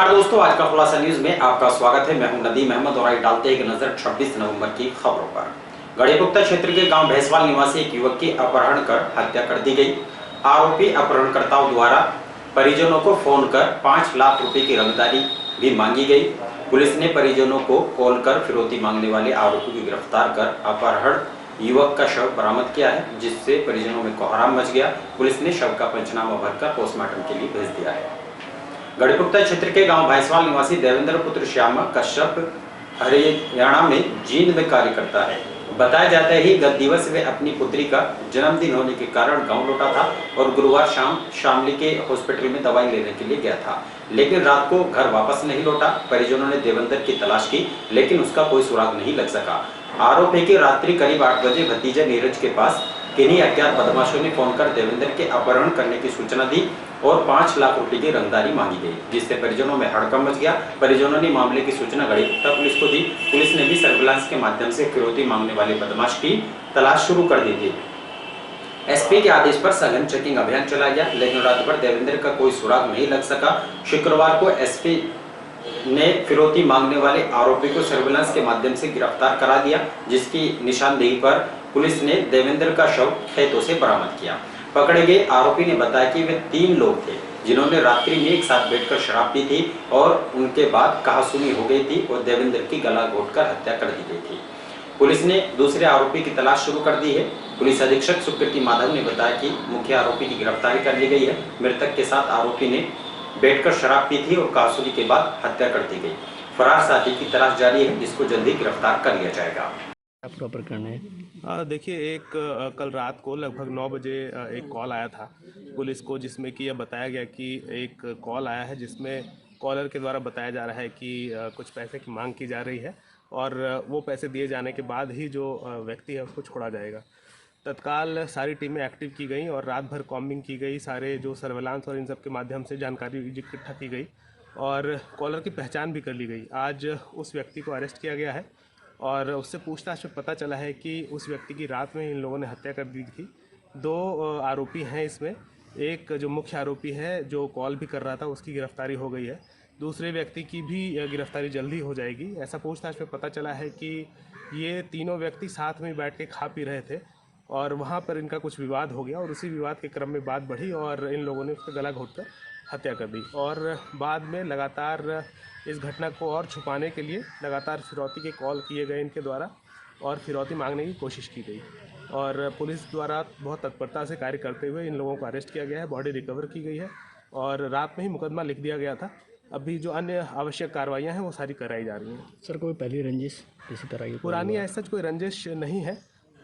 नमस्कार दोस्तों, आज का खुलासा न्यूज में आपका स्वागत है। मैं हूं नदीम अहमद और आज डालते हैं एक नजर 26 नवंबर की खबरों पर। गढ़ीपुख्ता क्षेत्र के गांव भैंसवाल निवासी एक युवक की अपहरण कर हत्या कर दी गई। आरोपी अपहरणकर्ताओं द्वारा परिजनों को फोन कर 5 लाख रुपए की रंगदारी भी मांगी गई। पुलिस ने परिजनों को कॉल कर फिरौती मांगने वाले आरोपी को गिरफ्तार कर अपहरण युवक का शव बरामद किया है, जिससे परिजनों में कोहराम मच गया। पुलिस ने शव का पंचनामा भरकर पोस्टमार्टम के लिए भेज दिया है। गढ़ीपुख्ता क्षेत्र के गांव भैंसवाल निवासी देवेंद्र पुत्र श्यामा कश्यप हरियाणा में जींद में कार्य करता है। बताया जाता है कि गत दिवस वे अपनी पुत्री का जन्मदिन होने के कारण गांव लौटा था और गुरुवार शाम शामली के हॉस्पिटल में दवाई लेने के लिए गया था, लेकिन रात को घर वापस नहीं लौटा। परिजनों ने देवेंद्र की तलाश की, लेकिन उसका कोई सुराग नहीं लग सका। आरोप है कि रात्रि करीब 8 बजे भतीजा नीरज के पास किन्हीं अज्ञात बदमाशों ने फोन कर देवेंद्र के अपहरण करने की सूचना दी और 5 लाख रुपए की रंगदारी मांगी गई, जिससे परिजनों में हड़कंप मच गया। परिजनों ने मामले की सूचना गढ़ीपुख्ता पुलिस को दी। पुलिस ने भी सर्विलांस के माध्यम से फिरौती मांगने वाले बदमाश की तलाश शुरू कर दी थी। एसपी के आदेश पर सघन चेकिंग अभियान चलाया गया, लेकिन रात भर देवेंद्र का कोई सुराग नहीं लग सका। शुक्रवार को एसपी ने फिरौती मांगने वाले आरोपी को सर्विलांस के माध्यम से गिरफ्तार करा दिया, जिसकी निशानदेही पर पुलिस ने देवेंद्र का शव खेतों से बरामद किया। पकड़े गए आरोपी ने बताया कि वे 3 लोग थे, जिन्होंने रात्रि में एक साथ बैठकर शराब पी थी और उनके बाद कहासुनी हो गई थी और देवेंद्र की गला घोटकर हत्या कर दी गई थी। पुलिस ने दूसरे आरोपी की तलाश शुरू कर दी है। पुलिस अधीक्षक सुकृति माधव ने बताया कि मुख्य आरोपी की गिरफ्तारी कर ली गई है। मृतक के साथ आरोपी ने बैठकर शराब पी थी और कहासुनी के बाद हत्या कर दी गई। फरार साथी की तलाश जारी है, जिसको जल्दी गिरफ्तार कर लिया जाएगा। प्रकरण है देखिए, कल रात को लगभग 9 बजे एक कॉल आया था पुलिस को, जिसमें कि यह बताया गया कि एक कॉल आया है जिसमें कॉलर के द्वारा बताया जा रहा है कि कुछ पैसे की मांग की जा रही है और वो पैसे दिए जाने के बाद ही जो व्यक्ति है उसको छोड़ा जाएगा। तत्काल सारी टीमें एक्टिव की गई और रात भर कॉम्बिंग की गई, सारे जो सर्वेलांस और इन सब के माध्यम से जानकारी इकट्ठा की गई और कॉलर की पहचान भी कर ली गई। आज उस व्यक्ति को अरेस्ट किया गया है और उससे पूछताछ में पता चला है कि उस व्यक्ति की रात में इन लोगों ने हत्या कर दी थी। 2 आरोपी हैं इसमें। एक जो मुख्य आरोपी है जो कॉल भी कर रहा था, उसकी गिरफ्तारी हो गई है। दूसरे व्यक्ति की भी गिरफ्तारी जल्दी हो जाएगी। ऐसा पूछताछ में पता चला है कि ये तीनों व्यक्ति साथ में बैठ के खा पी रहे थे और वहाँ पर इनका कुछ विवाद हो गया और उसी विवाद के क्रम में बात बढ़ी और इन लोगों ने उसका गला घोंटकर हत्या कर दी और बाद में लगातार इस घटना को और छुपाने के लिए लगातार फिरौती के कॉल किए गए इनके द्वारा और फिरौती मांगने की कोशिश की गई और पुलिस द्वारा बहुत तत्परता से कार्य करते हुए इन लोगों को अरेस्ट किया गया है। बॉडी रिकवर की गई है और रात में ही मुकदमा लिख दिया गया था। अभी जो अन्य आवश्यक कार्रवाइयाँ हैं वो सारी कराई जा रही हैं। सर, कोई पहली रंजिश इसी तरह की पुरानी ऐसा कोई रंजिश नहीं है।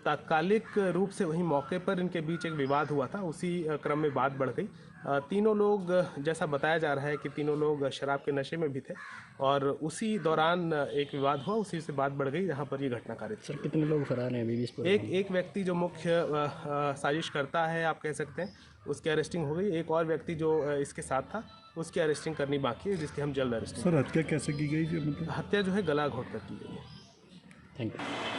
तात्कालिक रूप से वहीं मौके पर इनके बीच एक विवाद हुआ था, उसी क्रम में बात बढ़ गई। तीनों लोग, जैसा बताया जा रहा है कि तीनों लोग शराब के नशे में भी थे और उसी दौरान एक विवाद हुआ, उसी से बात बढ़ गई जहां पर ये घटना कारित। सर, कितने लोग फरार हैं अभी? एक व्यक्ति जो मुख्य साजिश करता है, आप कह सकते हैं, उसकी अरेस्टिंग हो गई। एक और व्यक्ति जो इसके साथ था, उसकी अरेस्टिंग करनी बाकी है, जिसकी हम जल्द अरेस्टिंग। सर, हत्या कैसे की गई? हत्या जो है गला घोंट कर की गई है। Thank you.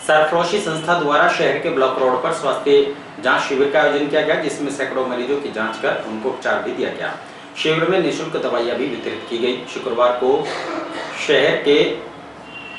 सरफरोशी संस्था द्वारा शहर के ब्लॉक रोड पर स्वास्थ्य जांच शिविर का आयोजन किया गया, जिसमें सैकड़ों मरीजों की जांच कर उनको उपचार भी दिया गया। शिविर में निःशुल्क दवाइयां भी वितरित की गई। शुक्रवार को शहर के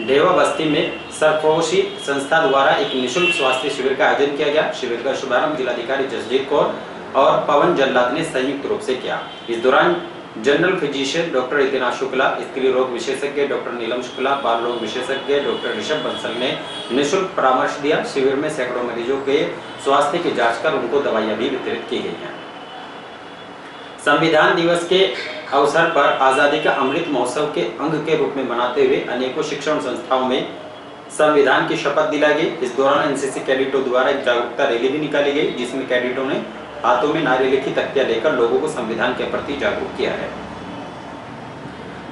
ढेवा बस्ती में सरफरोशी संस्था द्वारा एक निःशुल्क स्वास्थ्य शिविर का आयोजन किया गया। शिविर का शुभारंभ जिलाधिकारी जसजीत कौर और पवन जल्लाद ने संयुक्त रूप से किया। इस दौरान जनरल फिजिशियन डॉक्टर इतना शुक्ला, स्त्री रोग विशेषज्ञ डॉक्टर नीलम शुक्ला, बाल रोग विशेषज्ञ डॉक्टर ऋषभ बंसल ने निःशुल्क परामर्श दिया। शिविर में सैकड़ों मरीजों के स्वास्थ्य की जांच कर उनको दवाइयां भी वितरित की गई हैं। संविधान दिवस के अवसर पर आजादी का अमृत महोत्सव के अंग के रूप में मनाते हुए अनेकों शिक्षण संस्थाओं में संविधान की शपथ दिलाई गई। इस दौरान एनसीसी कैडेटों द्वारा एक जागरूकता रैली भी निकाली गई, जिसमें कैडेटों ने हाथों में नारे लिखी तख्तियां लेकर लोगों को संविधान के प्रति जागरूक किया है।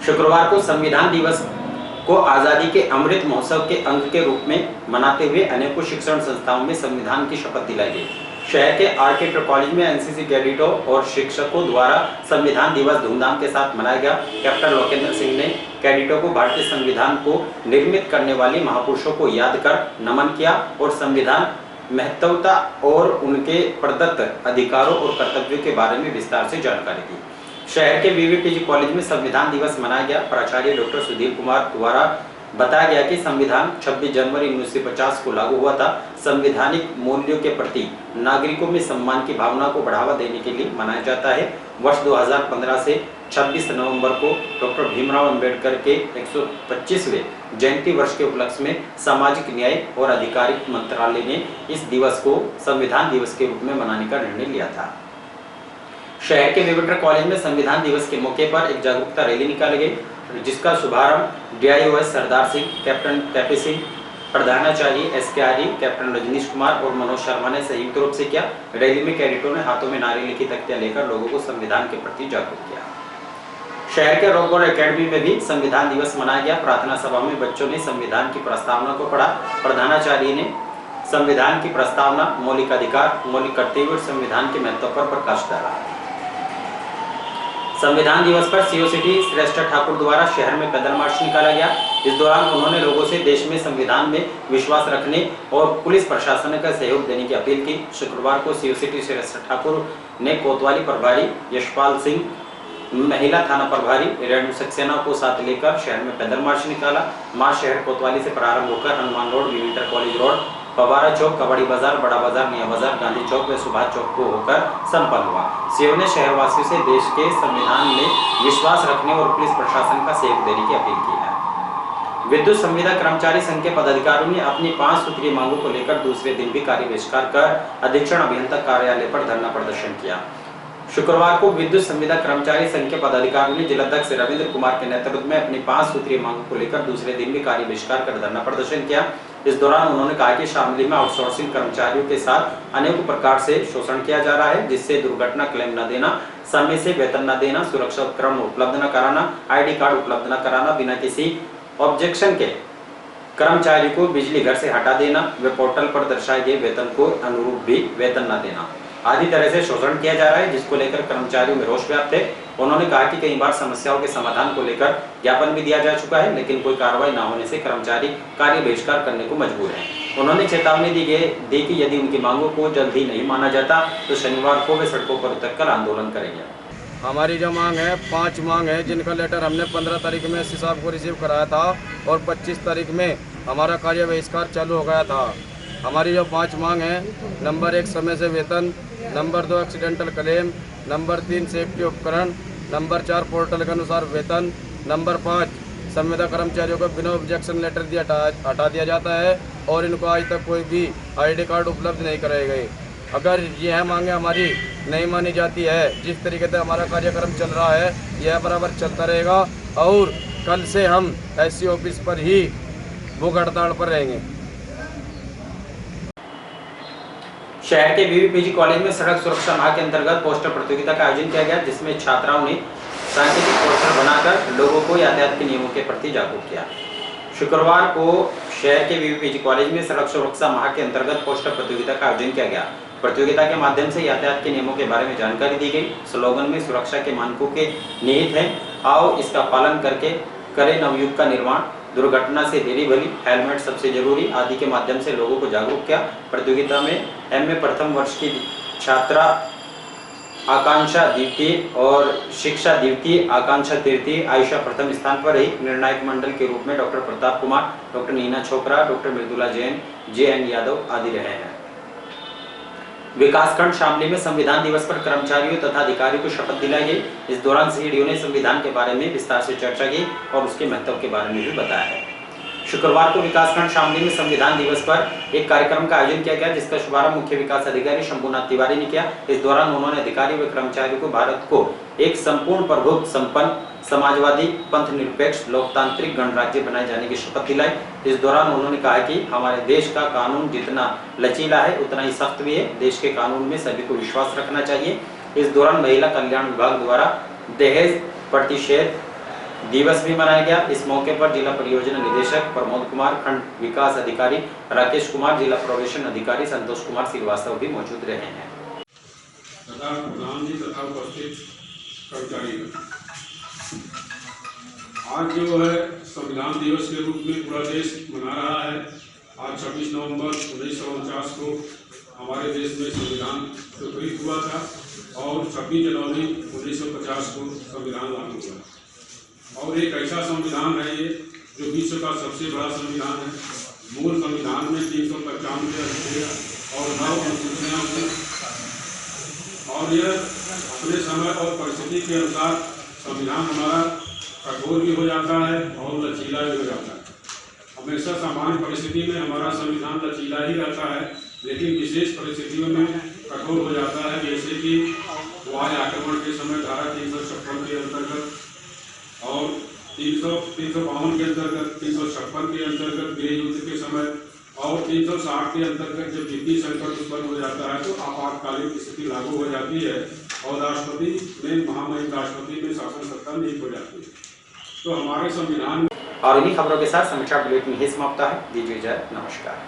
शुक्रवार को संविधान दिवस को आजादी के अमृत महोत्सव के अंग के रूप में मनाते हुए अनेकों शिक्षण संस्थाओं में संविधान की शपथ दिलाई गई। शहर के आर.के. कॉलेज में एनसीसी कैडेटों और शिक्षकों द्वारा संविधान दिवस धूमधाम के साथ मनाया गया। कैप्टन लोकेंद्र सिंह ने कैडेटों को भारतीय संविधान को निर्मित करने वाले महापुरुषों को याद कर नमन किया और संविधान महत्वता और उनके प्रदत्त अधिकारों और कर्तव्यों के बारे में विस्तार से जानकारी दी। शहर के वीवीपीजी कॉलेज में संविधान दिवस मनाया गया। प्राचार्य डॉक्टर सुधीर कुमार द्वारा बताया गया कि संविधान 26 जनवरी 1950 को लागू हुआ था। संवैधानिक मूल्यों के प्रति नागरिकों में सम्मान की भावना को बढ़ावा देने के लिए मनाया जाता है। वर्ष 2015 से 26 नवंबर को डॉक्टर भीमराव अंबेडकर के 125वें जयंती वर्ष के उपलक्ष्य में सामाजिक न्याय और अधिकारिता मंत्रालय ने इस दिवस को संविधान दिवस के रूप में मनाने का निर्णय लिया था। शहर के विवेटर कॉलेज में संविधान दिवस के मौके पर एक जागरूकता रैली निकाली गई, जिसका शुभारंभ डीआईओएस सरदार सिंह, कैप्टन कैपी सिंह, प्रधानाचार्य एसकेआरई, कैप्टन रजनीश कुमार और मनोज शर्मा ने संयुक्त रूप से किया। रैली में कैडेटों ने हाथों में नारे लिखी तख्तियां लेकर लोगों को संविधान के प्रति जागरूक किया। शहर के रॉकगॉर्ड एकेडमी में भी संविधान दिवस मनाया गया। प्रार्थना सभा में बच्चों ने संविधान की प्रस्तावना को पढ़ा। प्रधानाचार्य ने संविधान की प्रस्तावना, मौलिक अधिकार, मौलिक कर्तव्य और संविधान के महत्व पर प्रकाश डाला। संविधान दिवस पर सीओ सिटी श्रेष्ठ ठाकुर द्वारा शहर में पैदल मार्च निकाला गया। इस दौरान उन्होंने लोगों से देश में संविधान में विश्वास रखने और पुलिस प्रशासन का सहयोग देने की अपील की। शुक्रवार को सीओ सिटी श्रेष्ठ ठाकुर ने कोतवाली प्रभारी यशपाल सिंह, महिला थाना प्रभारी रेणु सक्सेना को साथ लेकर शहर में पैदल मार्च निकाला। मार्च शहर कोतवाली से प्रारंभ होकर Hanuman road, winter college road, फवारा चौक, कबाड़ी बाजार, बड़ा बाजार, नया बाजार, गांधी चौक व सुभाष चौक को होकर संपन्न हुआ। सीओ ने शहरवासियों से देश के संविधान में विश्वास रखने और पुलिस प्रशासन का सहयोग देने की अपील की है। विद्युत संविदा कर्मचारी संघ के पदाधिकारियों ने अपनी 5 सूत्रीय मांगों को लेकर दूसरे दिन भी कार्य बहिष्कार कर अधीक्षण अभियंता कार्यालय पर धरना प्रदर्शन किया। शुक्रवार को विद्युत संविदा कर्मचारी संघ के पदाधिकारियों ने जिलाध्यक्ष रविंद्र कुमार के नेतृत्व में अपनी 5 सूत्रीय मांगों को लेकर दूसरे दिन भी कार्य बहिष्कार कर धरना प्रदर्शन किया। इस दौरान उन्होंने कहा कि शामली में आउटसोर्सिंग कर्मचारियों के साथ अनेक प्रकार से शोषण किया जा रहा है, जिससे दुर्घटना क्लेम न देना, समय से वेतन न देना, सुरक्षा उपकरण उपलब्ध न कराना, आईडी कार्ड उपलब्ध न कराना, बिना किसी ऑब्जेक्शन के कर्मचारी को बिजली घर से हटा देना व पोर्टल पर दर्शाए गए वेतन को अनुरूप भी वेतन न देना आदि तरह से शोषण किया जा रहा है, जिसको लेकर कर्मचारियों में रोष व्याप्त है। उन्होंने कहा कि कई बार समस्याओं के समाधान को लेकर ज्ञापन भी दिया जा चुका है, लेकिन कोई कार्रवाई न होने से कर्मचारी कार्य बहिष्कार करने को मजबूर हैं। उन्होंने चेतावनी दी कि यदि उनकी मांगों को जल्द ही नहीं माना जाता तो शनिवार को वे सड़कों पर उतरकर आंदोलन करेंगे। हमारी जो मांग है 5 मांग है, जिनका लेटर हमने 15 तारीख में एससी साहब को रिसीव कराया था और 25 तारीख में हमारा कार्य बहिष्कार चालू हो गया था। हमारी जो 5 मांग है, नंबर 1 समय से वेतन, number 2 accidental claim, number 3 safety उपकरण, नंबर 4 पोर्टल के अनुसार वेतन, नंबर 5 संविदा कर्मचारियों को बिना ऑब्जेक्शन लेटर दिया हटा दिया जाता है और इनको आज तक कोई भी आईडी कार्ड उपलब्ध नहीं कराए गए। अगर यह मांगे हमारी नहीं मानी जाती है, जिस तरीके से हमारा कार्यक्रम चल रहा है यह बराबर चलता रहेगा और कल से हम एससी ऑफिस पर ही भूख हड़ताल पर रहेंगे। शहर के वीवीपीजी कॉलेज में सड़क सुरक्षा माह के अंतर्गत पोस्टर प्रतियोगिता का आयोजन किया गया, जिसमें छात्राओं ने सांकेतिक पोस्टर बनाकर लोगों को यातायात के नियमों के प्रति जागरूक किया। शुक्रवार को शहर के वीवीपीजी कॉलेज में सड़क सुरक्षा माह के अंतर्गत पोस्टर प्रतियोगिता का आयोजन किया गया। प्रतियोगिता के माध्यम से यातायात के नियमों के बारे में जानकारी दी गई। स्लोगन में सुरक्षा के मानकों के निहित हैं, आओ इसका पालन करके करें नवयुग का निर्माण, दुर्घटना से देरी भली, हेलमेट सबसे जरूरी आदि के माध्यम से लोगों को जागरूक किया। प्रतियोगिता में एमए प्रथम वर्ष की छात्रा आकांक्षा द्वितीय और शिक्षा द्वितीय आकांक्षा तृतीय आयशा प्रथम स्थान पर रही। निर्णायक मंडल के रूप में डॉक्टर प्रताप कुमार, डॉक्टर नीना छोकरा, डॉक्टर मृदुला जैन, JN यादव आदि रहे हैं। विकासखंड शामली में संविधान दिवस पर कर्मचारियों तथा अधिकारियों को शपथ दिलाई गई। इस दौरान सीडीओ ने संविधान के बारे में विस्तार से चर्चा की और उसके महत्व के बारे में भी बताया है। शुक्रवार को विकासखंड शामली में संविधान दिवस पर एक कार्यक्रम का आयोजन किया गया, जिसका शुभारंभ मुख्य विकास अधिकारी शंभुनाथ तिवारी ने किया। इस दौरान उन्होंने अधिकारियों व कर्मचारियों को भारत को एक संपूर्ण प्रभुत्व संपन्न समाजवादी पंथ निरपेक्ष लोकतांत्रिक गणराज्य बनाए जाने की शपथ दिलाई। इस दौरान उन्होंने कहा कि हमारे देश का कानून जितना लचीला है उतना ही सख्त भी है। देश के कानून में सभी को विश्वास रखना चाहिए। इस दौरान महिला कल्याण विभाग द्वारा दहेज प्रतिषेध दिवस भी मनाया गया। इस मौके पर जिला परियोजना निदेशक प्रमोद कुमार, खंड विकास अधिकारी राकेश कुमार, जिला प्रोबेशन अधिकारी संतोष कुमार श्रीवास्तव भी मौजूद रहे हैं। आज जो है संविधान दिवस के रूप में पूरा देश मना रहा है। आज 26 नवंबर 1949 को हमारे देश में संविधान स्वीकृत हुआ था और 26 जनवरी 1950 को संविधान लागू हुआ। और एक ऐसा संविधान है ये जो विश्व का सबसे बड़ा संविधान है। मूल संविधान में 395 अनुच्छेद और 9 अनुसूचियां थी और यह अपने समय और परिस्थिति के अनुसार संविधान हमारा कठोर भी हो जाता है और लचीला भी हो जाता है। हमेशा सामान्य परिस्थिति में हमारा संविधान लचीला ही रहता है, लेकिन विशेष परिस्थितियों में कठोर हो जाता है, जैसे कि वायु आक्रमण के समय धारा 356 के अंतर्गत और 352 के अंतर्गत, 356 के अंतर्गत गृह युद्ध के समय और 360 के अंतर्गत जब वित्तीय संकट उत्पन्न हो जाता है तो आपातकालीन स्थिति लागू हो जाती है और राष्ट्रपति में महामहिम राष्ट्रपति में शासन सत्ता नहीं हो जाती है। तो हमारे संविधान और इन्हीं खबरों के साथ समाचार बुलेटिन ही समाप्त है। दीजिए इजाजत, नमस्कार।